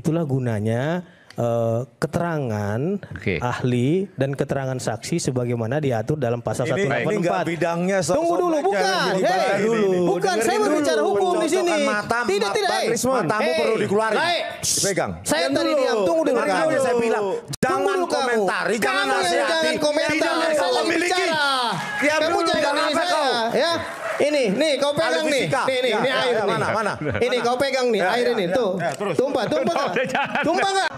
Itulah gunanya keterangan ahli dan keterangan saksi sebagaimana diatur dalam pasal 184. Ini enggak bidangnya. Tunggu dulu, bukan. Bukan, saya berbicara hukum di sini. Tidak. Matamu perlu dikeluarin. Dipegang. Saya tadi diam, tunggu dulu. Makanya saya bilang, jangan komentari, jangan nasihati. Jangan komentar. Saya bicara. Kamu jangan ini saya. Ya. Ini, nih kau pegang nih. Ini air nih. Mana? Ini kau pegang nih, air ini. Tuh. Tumpah enggak? Tumpah enggak?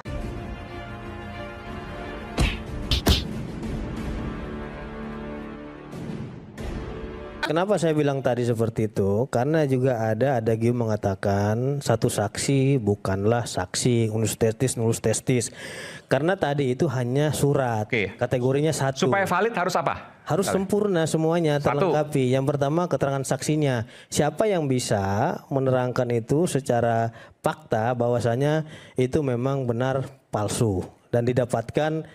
Kenapa saya bilang tadi seperti itu? Karena juga ada adagio mengatakan satu saksi bukanlah saksi, unus testis. Karena tadi itu hanya surat, kategorinya satu. Supaya valid harus apa? Harus sempurna semuanya, terlengkapi. Yang pertama keterangan saksinya. Siapa yang bisa menerangkan itu secara fakta bahwasanya itu memang benar palsu dan didapatkan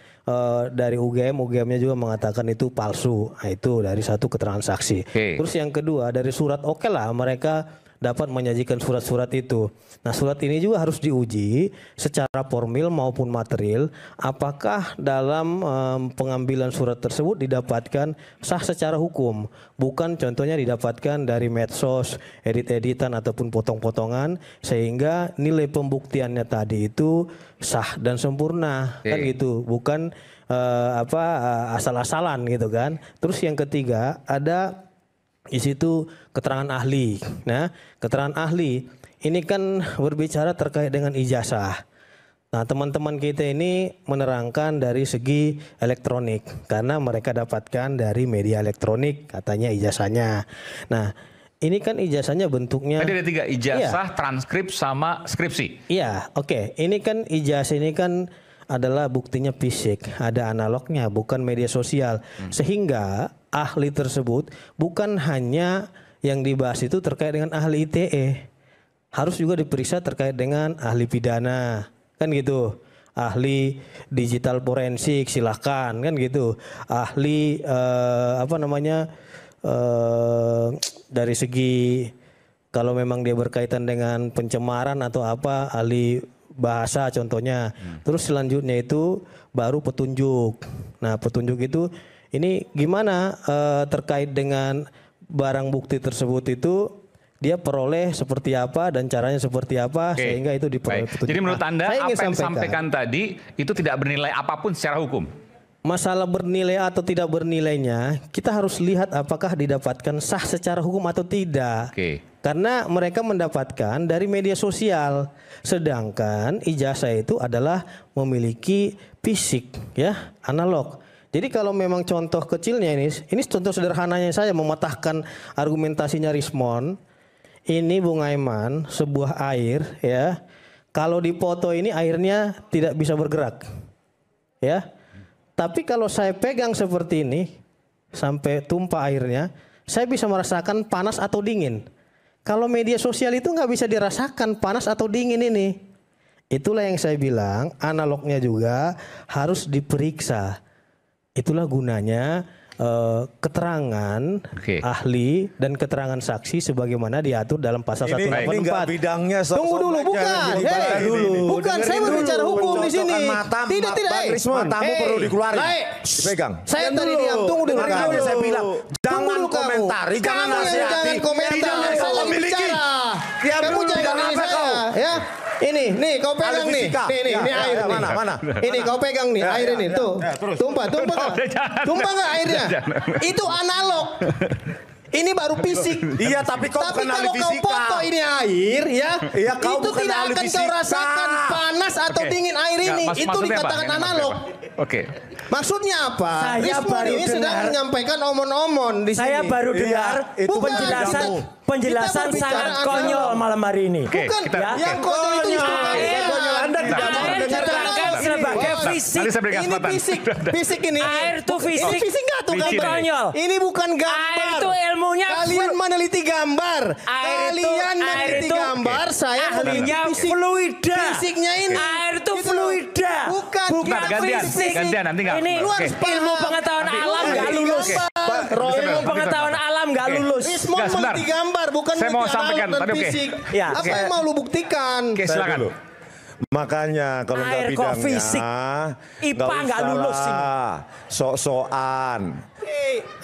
dari UGM-nya juga mengatakan itu palsu. Nah, itu dari satu keterangan saksi. Terus yang kedua dari surat, oke lah mereka dapat menyajikan surat-surat itu. Nah, surat ini juga harus diuji secara formil maupun material. Apakah dalam pengambilan surat tersebut didapatkan sah secara hukum? Bukan contohnya didapatkan dari medsos, edit-editan ataupun potong-potongan sehingga nilai pembuktiannya tadi itu sah dan sempurna, kan gitu. Bukan asal-asalan gitu kan. Terus yang ketiga ada di situ keterangan ahli. Nah, keterangan ahli ini kan berbicara terkait dengan ijazah. Nah, teman-teman kita ini menerangkan dari segi elektronik karena mereka dapatkan dari media elektronik katanya ijazahnya. Nah, ini kan ijazahnya bentuknya. Tadi ada 3 ijazah, transkrip sama skripsi. Iya, oke. Ini kan ijazah ini kan adalah buktinya fisik, ada analognya, bukan media sosial. Sehingga ahli tersebut bukan hanya yang dibahas itu terkait dengan ahli ITE. Harus juga diperiksa terkait dengan ahli pidana, kan gitu. Ahli digital forensik silahkan, kan gitu. Ahli dari segi kalau memang dia berkaitan dengan pencemaran atau apa, ahli bahasa contohnya. Terus selanjutnya itu baru petunjuk. Nah, petunjuk itu ini gimana terkait dengan barang bukti tersebut itu dia peroleh seperti apa dan caranya seperti apa sehingga itu diperoleh petunjuk. Jadi menurut Anda apa yang disampaikan tadi itu tidak bernilai apapun secara hukum? Masalah bernilai atau tidak bernilainya kita harus lihat apakah didapatkan sah secara hukum atau tidak. Karena mereka mendapatkan dari media sosial, sedangkan ijazah itu adalah memiliki fisik, ya, analog. Jadi kalau memang contoh kecilnya ini contoh sederhananya saya mematahkan argumentasinya Rismond. Ini Bung Aiman, sebuah air, ya. Kalau dipoto ini airnya tidak bisa bergerak, ya. Tapi kalau saya pegang seperti ini sampai tumpah airnya, saya bisa merasakan panas atau dingin. Kalau media sosial itu nggak bisa dirasakan panas atau dingin ini. Itulah yang saya bilang analognya juga harus diperiksa. Itulah gunanya keterangan ahli dan keterangan saksi sebagaimana diatur dalam pasal 184. Ini enggak bidangnya. Tunggu dulu, bukan. Bukan, saya berbicara hukum di sini. Tidak. Matamu perlu dikeluarin. Dipegang. Saya tadi diam, tunggu dulu. Makanya saya bilang, jangan komentari, jangan nasihati. Jangan komentar. Saya bicara. Kamu jangan ini saya. Ya. Ini, nih kau pegang nih. Ini air nih. Mana? Ini kau pegang nih, air ini. Tuh. Tumpah enggak airnya? Itu analog. Ini baru fisik. Iya, tapi kau bukan ahli fisika. Tapi kalau kau foto ini air, ya, kau itu tidak akan kau rasakan panas atau dingin air ini. Itu dikatakan analog. Maksudnya apa? Rismond ini sedang menyampaikan omon-omon di sini. Saya baru dengar penjelasan sangat konyol malam hari ini. Bukan, yang konyol itu Anda tidak mau mendengarkan sebagai fisik. Ini fisik ini. Air itu fisik. Ini fisik nggak tuh gambar? Konyol. Ini bukan gambar. Air itu ilmunya. Kalian meneliti gambar. Kalian meneliti gambar. Saya ahlinya fluida. Fisiknya ini. Air itu fluida. Bukan gantian nanti nggak. Ini ilmu pengetahuan alam nggak lulus. Ilmu pengetahuan alam nggak lulus. Rismond meneliti gambar bukan saya mau sampaikan fisik. Apa yang mau lu buktikan? Silakan. Makanya kalau nggak Air kok bidangnya, fisik. IPA nggak lulus ini. Sok-sokan.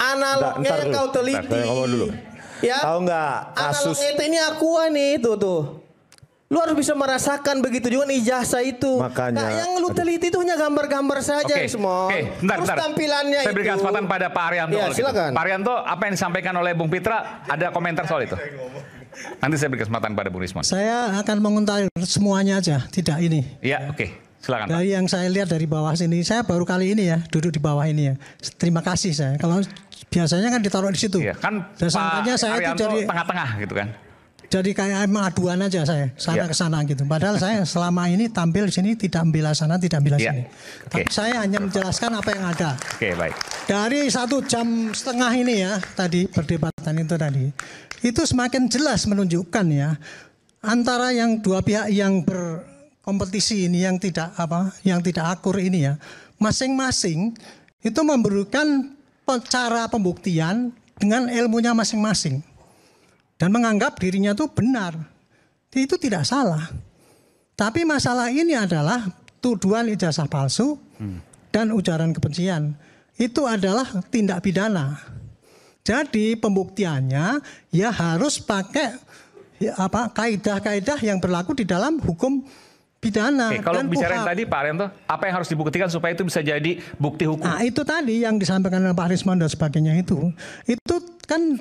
Analognya Ntar dulu. kau teliti. Ntar, saya ngomong dulu. Ya. Tahu nggak kasus? Analognya itu ini aqua nih itu tuh. Lu harus bisa merasakan begitu juga nih ijazah itu. Makanya. Nah, yang lu teliti itu hanya gambar-gambar saja semua. Bentar, Terus bentar. tampilannya Saya berikan itu. kesempatan pada Pak Arianto. Ya, kalau gitu. silakan. Pak Arianto, apa yang disampaikan oleh Bung Pitra, ada komentar soal itu? Nanti saya beri kesempatan pada Bung Rismon. Saya akan mengomentari semuanya aja, tidak ini. Iya, oke. Silakan, Pak. Dari yang saya lihat dari bawah sini, saya baru kali ini ya duduk di bawah ini ya. Terima kasih saya. Kalau biasanya kan ditaruh di situ. Iya, kan Dan Pak sangkanya saya itu Arianto jadi tengah-tengah gitu kan. jadi kayak emang aduan aja saya sana Iya. ke sana gitu. Padahal saya selama ini tampil di sini tidak membela sana, tidak membela Iya. sini. Oke. Tapi saya hanya menjelaskan apa yang ada. Oke, baik. Dari 1,5 jam ini ya tadi perdebatan itu tadi, itu semakin jelas menunjukkan ya antara yang dua pihak yang berkompetisi ini yang tidak akur ini ya, masing-masing itu memberikan cara pembuktian dengan ilmunya masing-masing dan menganggap dirinya itu benar. Itu tidak salah. Tapi masalah ini adalah tuduhan ijazah palsu dan ujaran kebencian. Itu adalah tindak pidana. Jadi pembuktiannya ya harus pakai kaidah-kaidah yang berlaku di dalam hukum pidana. Oke, kalau dan bicara yang KUHP. tadi Pak Arianto, apa yang harus dibuktikan supaya itu bisa jadi bukti hukum? Nah itu tadi yang disampaikan oleh Pak Rismon dan sebagainya itu kan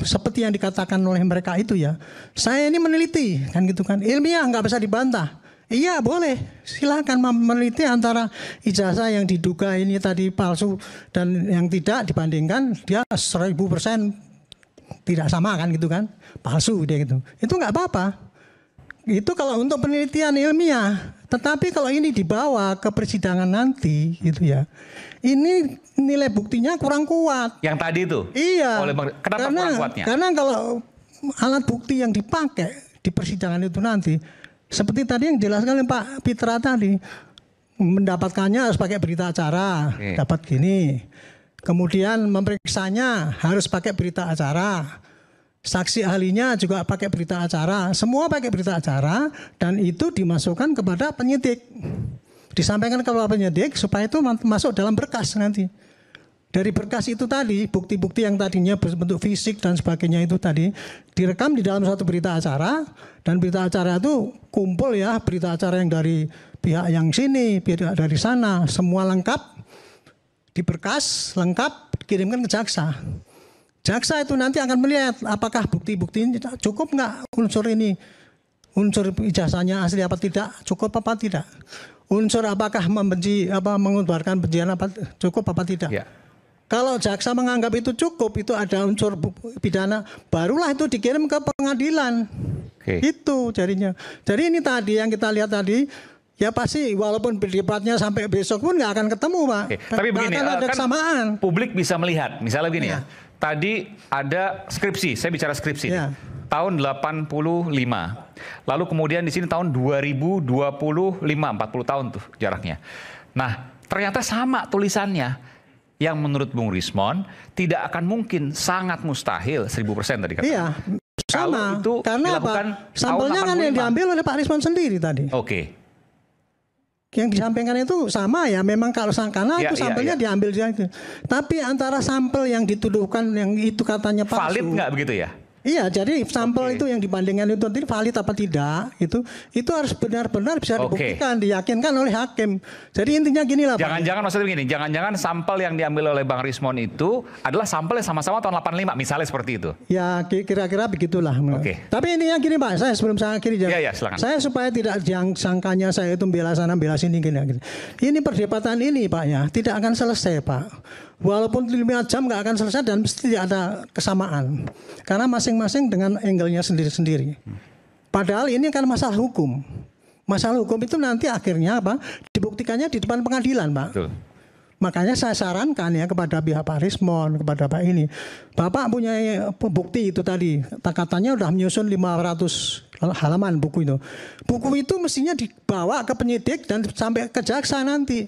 seperti yang dikatakan oleh mereka itu ya. Saya ini meneliti kan gitu kan, ilmiah nggak bisa dibantah. Iya boleh, silakan meneliti antara ijazah yang diduga ini tadi palsu dan yang tidak dibandingkan dia 1000% tidak sama kan gitu kan, palsu dia gitu. Itu nggak apa-apa. Itu kalau untuk penelitian ilmiah. Tetapi kalau ini dibawa ke persidangan nanti gitu ya, ini nilai buktinya kurang kuat. Yang tadi itu? Iya. Kenapa kurang kuatnya? Karena kalau alat bukti yang dipakai di persidangan itu nanti, seperti tadi yang dijelaskan oleh Pak Pitra tadi, mendapatkannya harus pakai berita acara, dapat gini. Kemudian memeriksanya harus pakai berita acara. Saksi ahlinya juga pakai berita acara, semua pakai berita acara dan itu dimasukkan kepada penyidik. Disampaikan kepada penyidik supaya itu masuk dalam berkas nanti. Dari berkas itu tadi, bukti-bukti yang tadinya berbentuk fisik dan sebagainya itu tadi direkam di dalam suatu berita acara dan berita acara itu kumpul ya, berita acara yang dari pihak yang sini, pihak dari sana, semua lengkap di berkas, lengkap dikirimkan ke jaksa. Jaksa itu nanti akan melihat apakah bukti-bukti ini cukup nggak unsur ini, unsur ijazahnya asli apa tidak, cukup apa tidak, unsur apakah membenci mengubarkan bencian apa cukup apa tidak. Ya. Kalau jaksa menganggap itu cukup, itu ada unsur pidana, barulah itu dikirim ke pengadilan. Itu jadinya. Jadi ini tadi yang kita lihat tadi. Ya pasti walaupun berdebatnya sampai besok pun nggak akan ketemu Pak. Tapi begini, ada kan kesamaan. Publik bisa melihat, misalnya begini ya. Tadi ada skripsi, saya bicara skripsi. Ya. Tahun 85. Lalu kemudian di sini tahun 2025, 40 tahun tuh jaraknya. Nah, ternyata sama tulisannya. Yang menurut Bung Rismon tidak akan mungkin, sangat mustahil 1000% tadi kata. Iya, sama. Itu karena apa? Sampelnya kan yang diambil oleh Pak Rismon sendiri tadi. Oke. Yang disampaikan itu sama ya, memang kalau karena itu sampelnya diambil dari itu. Tapi antara sampel yang dituduhkan yang itu katanya palsu. Valid nggak begitu ya? Iya, jadi sampel itu yang dibandingkan itu nanti valid apa tidak, itu harus benar-benar bisa dibuktikan, diyakinkan oleh hakim. Jadi intinya gini lah Pak. Jangan-jangan maksudnya begini, jangan-jangan sampel yang diambil oleh Bang Rismon itu adalah sampel yang sama-sama tahun 85, misalnya seperti itu. Ya kira-kira begitulah. Tapi intinya gini Pak, saya sebelum saya akhiri, silakan. Saya supaya tidak sangkanya saya itu bela sana bela sini gini. Ini perdebatan ini Pak ya, tidak akan selesai Pak. Walaupun 5 jam nggak akan selesai dan mesti ada kesamaan. Karena masing-masing dengan angle-nya sendiri-sendiri. Padahal ini kan masalah hukum. Masalah hukum itu nanti akhirnya apa? Dibuktikannya di depan pengadilan, Pak. Betul. Makanya saya sarankan ya kepada pihak Pak Rismon, kepada Pak ini. Bapak punya bukti itu tadi. Katanya udah menyusun 500 halaman buku itu. Buku itu mestinya dibawa ke penyidik dan sampai ke jaksa nanti.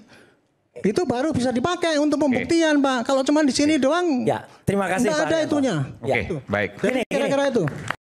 Itu baru bisa dipakai untuk pembuktian, Pak. Kalau cuma di sini doang, ya, terima kasih nggak Pak ada itunya. Oke, baik. Jadi kira-kira itu.